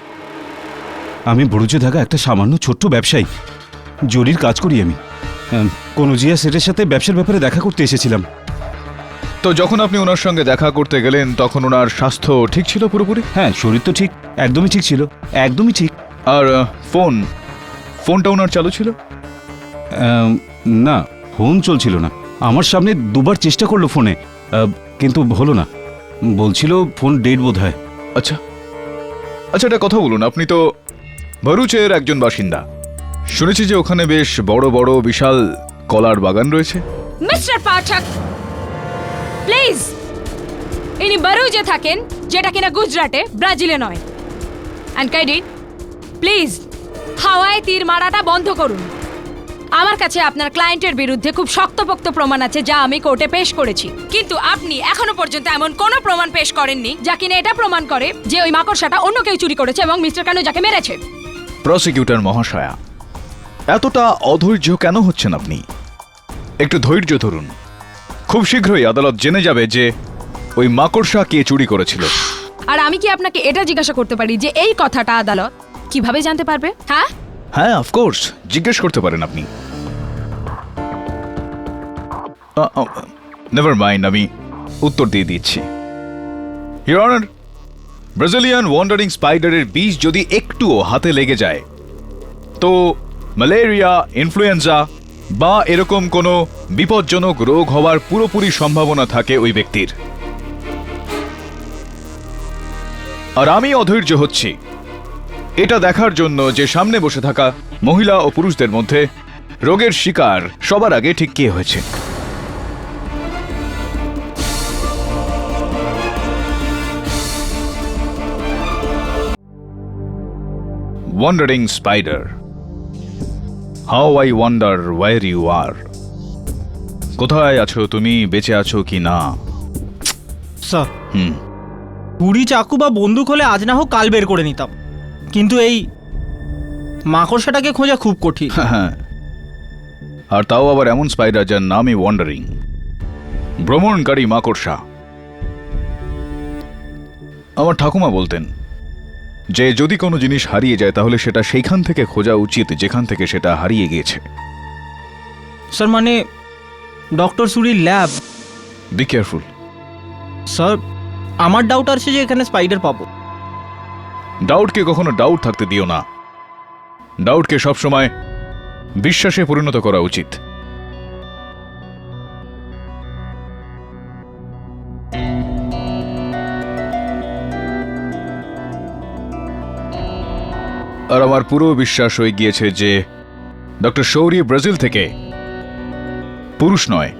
I: আমি বড়ুচে থাকা একটা সামান্য ছোট্ট ব্যবসায়ী, জরির কাজ করি আমি। কনুজিয়া সেটের সাথে ব্যবসার ব্যাপারে দেখা করতে এসেছিলাম।
G: তো যখন আপনি ওনার সঙ্গে দেখা করতে গেলেন তখন ওনার স্বাস্থ্য ঠিক ছিল পুরোপুরি?
I: হ্যাঁ, শরীর তো ঠিক, একদমই ঠিক ছিল, একদমই ঠিক।
G: আর ফোনটা ওনার চালু ছিল?
I: না, ফোন চলছিল না। আমার সামনে দুবার চেষ্টা করলো ফোনে, কিন্তু হলো না। বলছিল ফোন ডেড বোধ হয়।
G: আচ্ছা আচ্ছা, একটা কথা বলুন, আপনি তো ভরুচের একজন বাসিন্দা। শুনেছি যে ওখানে বেশ বড় বড় বিশাল কলার বাগান রয়েছে।
E: মিস্টার পাঠক, প্লিজ, ইনি বারুজে থাকেন, যেটা কিনা গুজরাটে, ব্রাজিলে নয়। অ্যান্ড কাইডি, প্লিজ হাওয়ায় তীর মারাটা বন্ধ করুন। আমার কাছে আপনার ক্লায়েন্টের বিরুদ্ধে খুব শক্তপোক্ত প্রমাণ আছে, যা আমি কোর্টে পেশ করেছি। কিন্তু আপনি এখনো পর্যন্ত এমন কোনো প্রমাণ পেশ করেননি যা কিনা এটা প্রমাণ করে যে ওই মাকড়সাটা অন্য কেউ চুরি করেছে এবং মিস্টার কানুজাকে মেরেছে।
G: প্রসিকিউটর মহাশয়া, এতটা অধৈর্য কেন হচ্ছেন আপনি? একটু ধৈর্য ধরুন। খুব শীঘ্রই আদালত জেনে যাবে যে ওই মাকড়সা কে চুরি করেছিল।
E: আর আমি কি আপনাকে এটা জিজ্ঞাসা করতে পারি যে এই কথাটা আদালত কিভাবে জানতে পারবে? হ্যাঁ
G: হ্যাঁ, অফকোর্স, জিজ্ঞেস করতে পারেন আপনি। নেভার মাইন্ড, আমি উত্তর দিয়ে দিচ্ছি। ইওর অনার, ব্রাজিলিয়ান ওয়ান্ডারিং স্পাইডারের বিষ যদি একটুও হাতে লেগে যায় তো ম্যালেরিয়া, ইনফ্লুয়েঞ্জা বা এরকম কোনো বিপজ্জনক রোগ হওয়ার পুরোপুরি সম্ভাবনা থাকে ওই ব্যক্তির। আর আমি অধৈর্য হচ্ছি এটা দেখার জন্য যে সামনে বসে থাকা মহিলা ও পুরুষদের মধ্যে রোগের শিকার সবার আগে ঠিক কে হয়েছে। Wandering spider, how I wonder where you are. কোথায় আছো তুমি, বেঁচে আছো কি না?
J: স্যার,
G: হুম,
J: ছুরি, চাকু বা বন্দুক হলে আজ না হোক কাল বের করে নিতাম, কিন্তু এই মাকড়সাটাকে খোঁজা খুব কঠিন।
G: হ্যাঁ, আর তাও আবার এমন স্পাইডার যার নামই ওয়ান্ডারিং, ভ্রমণকারী মাকড়সা। আমার ঠাকুমা বলতেন যে যদি কোনো জিনিস হারিয়ে যায় তাহলে সেটা সেইখান থেকে খোঁজা উচিত যেখান থেকে সেটা হারিয়ে গিয়েছে।
J: স্যার, মানে ডক্টর সুরির ল্যাব।
G: Be careful.
J: স্যার, আমার ডাউট আছে যে এখানে স্পাইডার পাবো।
G: ডাউটকে কখনো ডাউট থাকতে দিও না। ডাউটকে সবসময় বিশ্বাসে পরিণত করা উচিত। আর আমার পুরো বিশ্বাস হয়ে গিয়েছে যে ডক্টর শৌরি ব্রাজিল থেকে পুরুষ নয়,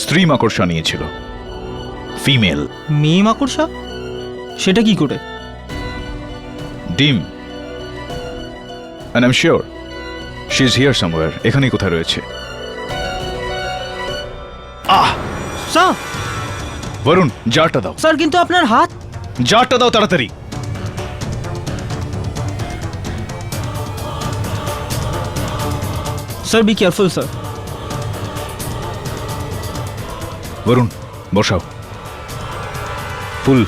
G: স্ত্রী মাকড়সা নিয়েছিল, ফিমেল।
J: মেয়ে মাকড়সা? সেটা কি করে?
G: ডিম। And I'm sure she's here somewhere. এখানেই কোথায় রয়েছে।
J: স্যার,
G: বরুণ, জারটা দাও।
J: স্যার কিন্তু আপনার হাত।
G: জারটা দাও তাড়াতাড়ি।
J: Sir be careful sir.
G: Varun, বসাও। ফুল।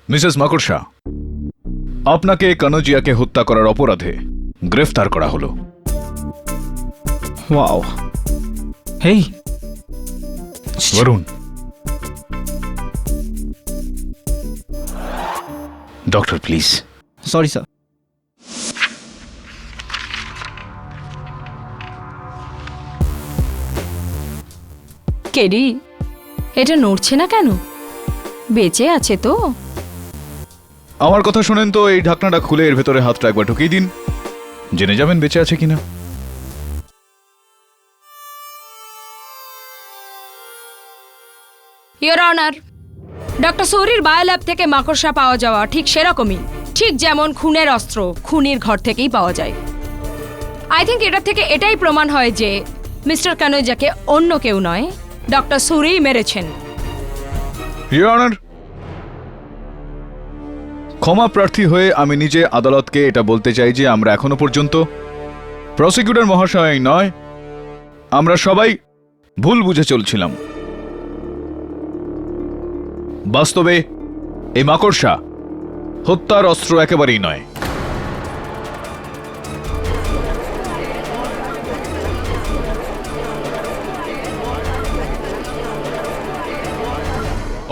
G: মিসেস মাকড়সা, আপনাকে কানোজিয়াকে হত্যা করার অপরাধে গ্রেফতার করা হলো।
J: Wow. Hey
G: Varun, doctor please.
J: Sorry sir.
E: KD, এটা নড়ছে না কেন? বেঁচে আছে তো?
G: আমার কথা শুনেন তো, এই ঢাকনাটা খুলে এর ভেতরে হাতটা একবার ঢুকিয়ে দিন, জেনে যাবেন বেঁচে আছে কিনা।
E: ইয়োর অনার, ডক্টর সৌরির বায়োল্যাব থেকে মাকড়সা পাওয়া যাওয়া ঠিক সেরকমই, ঠিক যেমন খুনের অস্ত্র খুনির ঘর থেকেই পাওয়া যায়। আই থিঙ্ক এটা থেকে এটাই প্রমাণ হয় যে মিস্টার কানোজাকে অন্য কেউ নয়, ডক্টর সৌরিই মেরেছেন।
G: ইয়োর অনার, ক্ষমা প্রার্থী হয়ে আমি নিজে আদালতকে এটা বলতে চাই যে আমরা এখনো পর্যন্ত প্রসিকিউটর মহাশয় নয়, আমরা সবাই ভুল বুঝে চলছিলাম। বাস্তবে এই মাকড়সা হত্যার অস্ত্র একেবারেই নয়।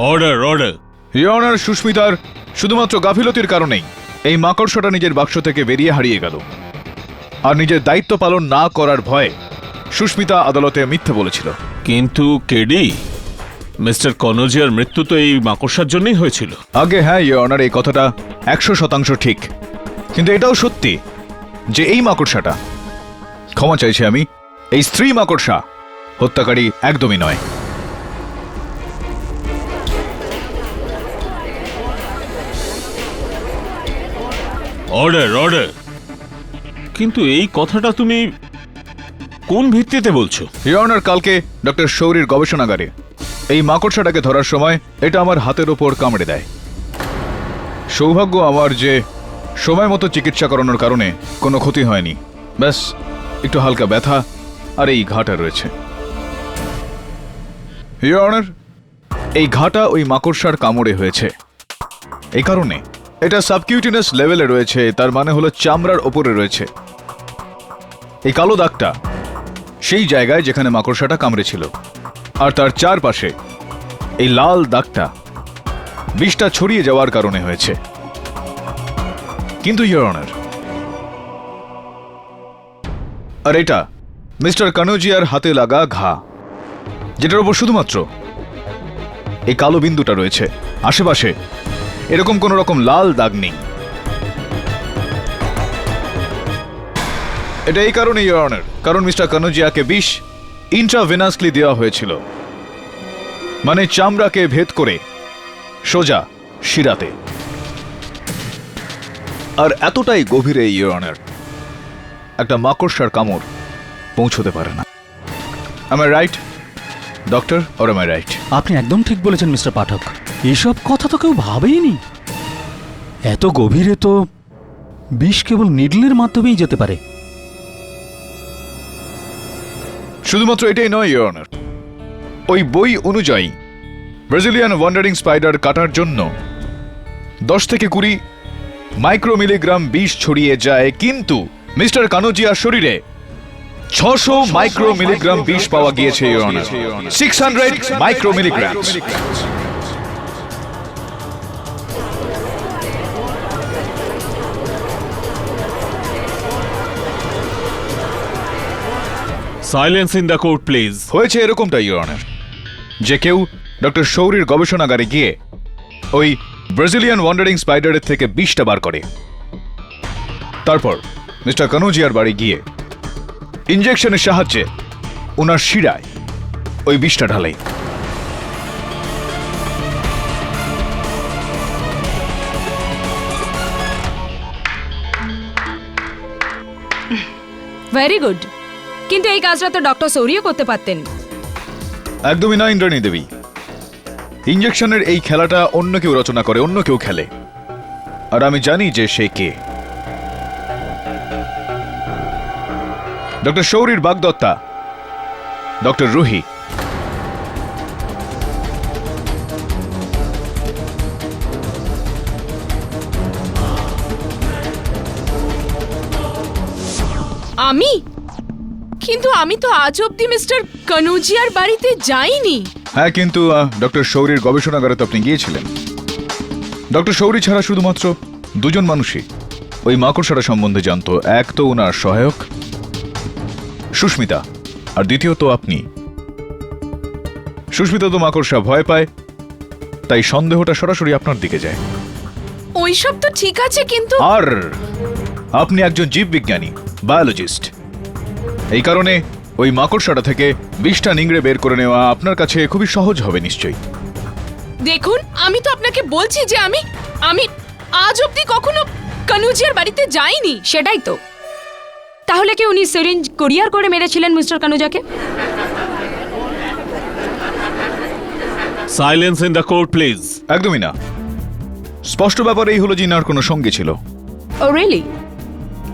F: Order, order.
G: ইয়োর অনার, সুস্মিতার শুধুমাত্র গাফিলতির কারণেই এই মাকড়সাটা নিজের বাক্স থেকে বেরিয়ে হারিয়ে গেল, আর নিজের দায়িত্ব পালন না করার ভয়ে সুস্মিতা আদালতে মিথ্যে বলেছিল।
F: কিন্তু কেডি, মিস্টার কনোজিয়ার মৃত্যু তো এই মাকড়সার জন্যই হয়েছিল।
G: আগে হ্যাঁ ইয়োর অনার, এই কথাটা 100% ঠিক, কিন্তু এটাও সত্যি যে এই মাকড়সাটা, ক্ষমা চাইছি আমি, এই স্ত্রী মাকড়সা হত্যাকারী একদমই নয়।
F: Order, order. কিন্তু এই কথাটা তুমি কোন ভিত্তিতে বলছো?
G: ইয়োর অনার, কালকে ডক্টর শৌরির গবেষণাগারে এই মাকড়সাটাকে ধরার সময় এটা আমার হাতের ওপর কামড়ে দেয়। সৌভাগ্য আমার যে সময় মতো চিকিৎসা করানোর কারণে কোনো ক্ষতি হয়নি, ব্যাস একটু হালকা ব্যথা আর এই ঘাটা রয়েছে। ইয়োর অনার, এই ঘাটা ওই মাকড়সার কামড়ে হয়েছে, এই কারণে এটা সাবকিউটিনাস লেভেলে রয়েছে, তার মানে হলো চামড়ার ওপরে রয়েছে। এই কালো দাগটা সেই জায়গায় যেখানে মাকড়সাটা কামড়েছিল, আর তার চারপাশে এই লাল দাগটা বিষটা ছড়িয়ে যাওয়ার কারণে হয়েছে। কিন্তু ইয়োর অনার, আর এটা মিস্টার কানোজিয়ার হাতে লাগা ঘা, যেটার উপর শুধুমাত্র এই কালো বিন্দুটা রয়েছে, আশেপাশে এরকম কোন রকম লাল দাগ নেই। এটা এই কারণে ইয়োর অনার, কারণ মিস্টার কানোজিয়াকে বিষ ইন্ট্রাভেনাসলি দেওয়া হয়েছিল, মানে চামড়াকে ভেদ করে সোজা শিরাতে, আর এতটাই গভীরে ইয়োর অনার একটা মাকড়সার কামড় পৌঁছতে পারে না। am I right doctor, or am I right?
B: আপনি একদম ঠিক বলেছেন মিস্টার পাঠক, এসব কথা তো কেউ ভাবেইনি। এত গভীরে তো বিষ কেবল নিডলের মাধ্যমেই যেতে পারে।
G: শুধুমাত্র এটাই নয় ইয়োর অনার, ওই বই অনুযায়ী ব্রাজিলিয়ান ওয়ান্ডারিং স্পাইডার কাটার জন্য 10 থেকে 20 মাইক্রোমিলিগ্রাম বিষ ছড়িয়ে যায়, কিন্তু মিস্টার কানোজিয়ার শরীরে 600 মাইক্রোমিলিগ্রাম বিষ পাওয়া গিয়েছে your honour, 600 micromilligram.
F: Silence in the court please.
G: হয়েছে এরকমটাই ইওর অনার, যে কেউ ডক্টর শৌরির গবেষণাগারে গিয়ে ওই ব্রাজিলিয়ান ওয়ান্ডারিং স্পাইডারের থেকে বিষটা বার করে, তারপর মিস্টার কানুজিয়ার বাড়ি গিয়ে ইঞ্জেকশনের সাহায্যে ওনার শিরায় ওই বিষটা ঢালে।
E: ভেরি গুড, কিন্তু এই কাজটা তো ডক্টর সৌরিও করতে পারতেন।
G: একদমই না ইন্দ্রাণী দেবী, ইঞ্জেকশনের এই খেলাটা অন্য কেউ রচনা করে, অন্য কেউ খেলে, আর আমি জানি যে সে কে। ডক্টর শৌরির বাগদত্তা ডক্টর রুহি।
H: আমি? কিন্তু আমি তো আজ অব্দি মিস্টার কানুজিয়ার বাড়িতে যাইনি।
G: হ্যাঁ, কিন্তু ডক্টর শৌরির গবেষণাগারে তো আপনি গিয়েছিলেন। ডক্টর শৌরি ছাড়া শুধুমাত্র দুজন মানুষই ওই মাকড়সাটা সম্বন্ধে জানতো। এক তো ওনার সহায়ক সুস্মিতা, আর দ্বিতীয়ত আপনি। সুস্মিতা তো মাকড়সা ভয় পায়, তাই সন্দেহটা সরাসরি আপনার দিকে যায়।
H: ওইসব তো ঠিক আছে, কিন্তু
G: আর আপনি একজন জীববিজ্ঞানী, বায়োলজিস্ট, এই কারণে ওই মাকড়সাটা থেকে বিষটা নিংড়ে বের করে নেওয়া আপনার কাছে খুবই সহজ হবে নিশ্চয়ই।
H: দেখুন, আমি তো আপনাকে বলছি যে আমি আজ অব্দি কখনো কানুজিয়ার বাড়িতে যাইনি।
E: সেটাই তো, তাহলে কি উনি সিরিঞ্জ কুরিয়ার করে মেরেছিলেন মিস্টার কানুজাকে?
F: Silence in the court please.
G: একদমই না, স্পষ্ট ব্যাপার এই হলো যে ইনার কোনো সঙ্গী ছিল।
E: ও রিয়েলি?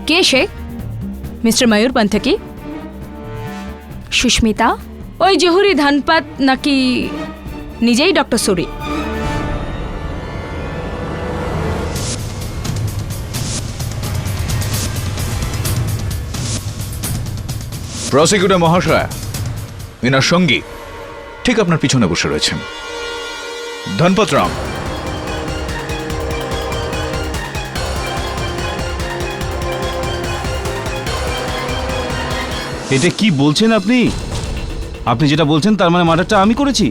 E: কে সে? মিস্টার ময়ূর পান্থকি, সুস্মিতা, ওই জহুরি ধানপাত, নাকি নিজেই ডক্টর সৌরি?
G: প্রসিকিউটর মহাশয়, ইনার সঙ্গী ঠিক আপনার পিছনে বসে রয়েছেন, ধনপত রাম।
I: এটা কি বলছেন আপনি? আপনি যেটা বলছেন তার মানে মার্ডারটা আমি করেছি?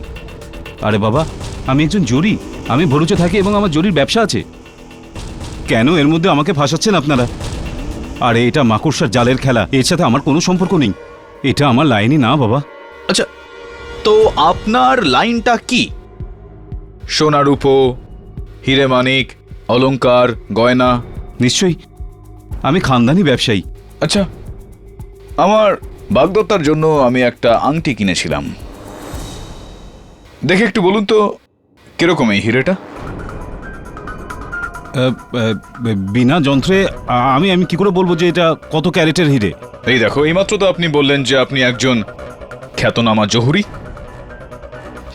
I: আরে বাবা, আমি একজন জরি, আমি ভরুচে থাকি এবং আমার জরির ব্যবসা আছে। কেন এর মধ্যে আমাকে ফাঁসাচ্ছেন আপনারা? আরে এটা মাকড়সার জালের খেলা, এর সাথে আমার কোনো সম্পর্ক নেই। এটা আমার লাইনই না বাবা।
G: আচ্ছা, তো আপনার লাইনটা কি? সোনা রূপো, হিরে মানিক, অলংকার, গয়না?
I: নিশ্চয়ই, আমি খানদানি ব্যবসায়ী।
G: আচ্ছা, আমার বাগদত্তার জন্য আমি একটা আংটি কিনেছিলাম, দেখে একটু বলুন তো কিরকম এই হিরেটা?
I: বিনা যন্ত্রে আমি আমি কি করে বলবো যে এটা কত ক্যারেটের হিরে?
G: এই দেখো, এইমাত্র তো আপনি বললেন যে আপনি একজন খ্যাতনামা জহুরি।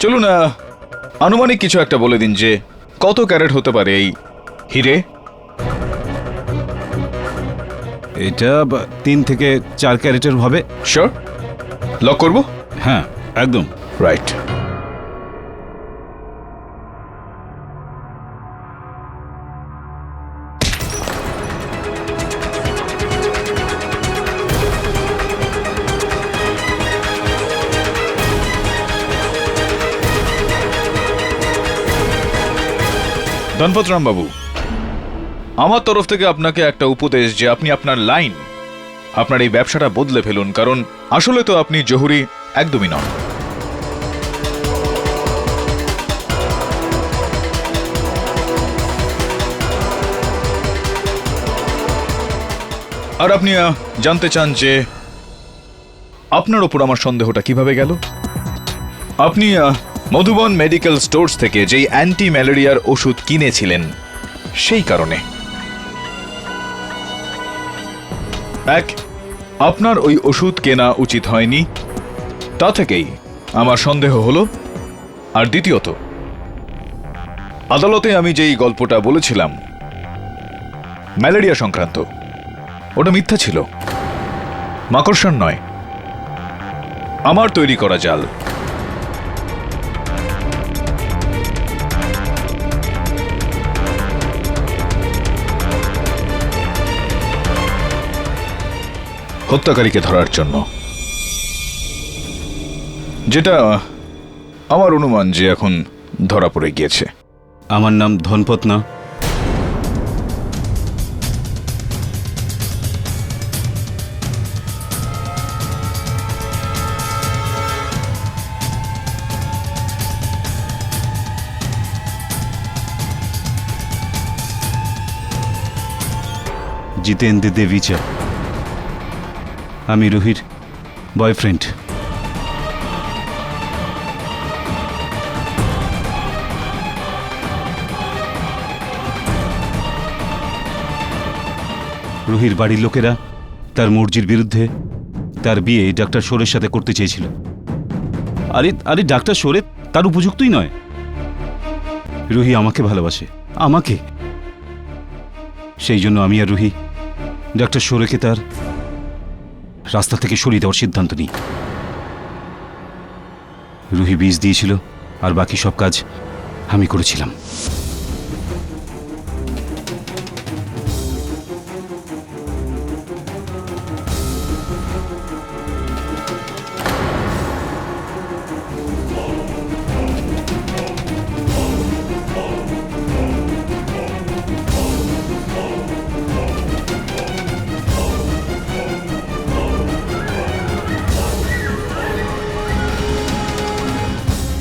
G: চলুন আনুমানিক কিছু একটা বলে দিন যে কত ক্যারেট হতে পারে এই হিরে?
I: এটা 3 থেকে 4 ক্যারেটের হবে।
G: শিওর? লক করবো?
I: হ্যাঁ, একদম
G: রাইট। ধনপতরাম বাবু, আমার তরফ থেকে আপনাকে একটা উপদেশ যে আপনি আপনার লাইন, আপনার এই ব্যবসাটা বদলে ফেলুন, কারণ আসলে তো আপনি জহুরি একদমই নন। আর আপনি জানতে চান যে আপনার ওপর আমার সন্দেহটা কিভাবে গেল? আপনি মধুবন মেডিকেল স্টোর্স থেকে যেই অ্যান্টি ম্যালেরিয়ার ওষুধ কিনেছিলেন সেই কারণে। এক, আপনার ওই ওষুধ কেনা উচিত হয়নি, তা থেকেই আমার সন্দেহ হলো। আর দ্বিতীয়ত, আদালতে আমি যেই গল্পটা বলেছিলাম ম্যালেরিয়া সংক্রান্ত, ওটা মিথ্যা ছিল, মাকড়সার নয়, আমার তৈরি করা জাল। হত্যাকারীকে ধরার জন্য। যেটা আমার অনুমান যে এখন ধরা পড়ে গিয়েছে।
I: আমার নাম ধনপত না। জিতেন্দ্র দেবিচা। আমি রুহির বয়ফ্রেন্ড। রুহির বাড়ির লোকেরা তার মর্জির বিরুদ্ধে তার বিয়ে ডাক্তার সোরের সাথে করতে চেয়েছিল। আরে আরে ডাক্তার সোরে তার উপযুক্তই নয়। রুহি আমাকে ভালোবাসে, আমাকে। সেই জন্য আমি আর রুহি ডাক্তার সোরেকে তার রাস্তা থেকে সরিয়ে দেওয়ার সিদ্ধান্ত নিই। রুহি বীজ দিয়েছিল আর বাকি সব কাজ আমি করেছিলাম।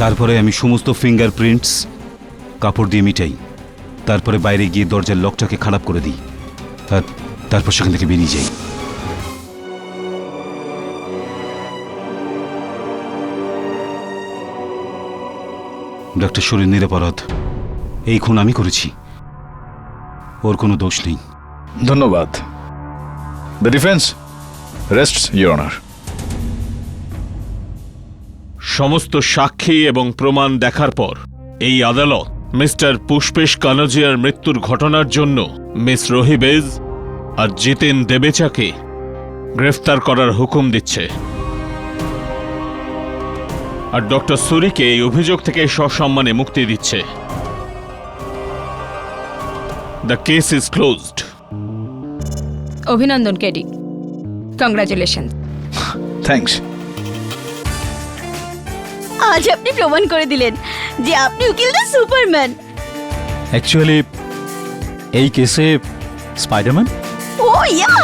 I: তারপরে আমি সমস্ত ফিঙ্গারপ্রিন্টস কাপড় দিয়ে মিটাই। তারপরে বাইরে গিয়ে দরজার লকটাকে খারাপ করে দিই আর তারপর সেখান থেকে বেরিয়ে যাই। ডাক্তার শরীর নিরপরাধ। এই খুন আমি করেছি, ওর কোনো দোষ নেই।
G: ধন্যবাদ। The defence রেস্টস your honour.
F: সমস্ত সাক্ষী এবং প্রমাণ দেখার পর এই আদালত মিস্টার পুষ্পেশ কানোজিয়ার মৃত্যুর ঘটনার জন্য মিস রুহি বেজ আর জিতেন দেবেচাকে গ্রেফতার করার হুকুম দিচ্ছে আর ডক্টর সুরিকে এই অভিযোগ থেকে সসম্মানে মুক্তি দিচ্ছে। The case is closed.
E: অভিনন্দন কেডি, কংগ্রাচুলেশন।
G: থ্যাঙ্কস।
A: আজ আপনি প্রমাণ করে দিলেন যে আপনি উকিল দ্য সুপারম্যান।
B: অ্যাকচুয়ালি এই কেসে স্পাইডারম্যান
A: ও ইয়া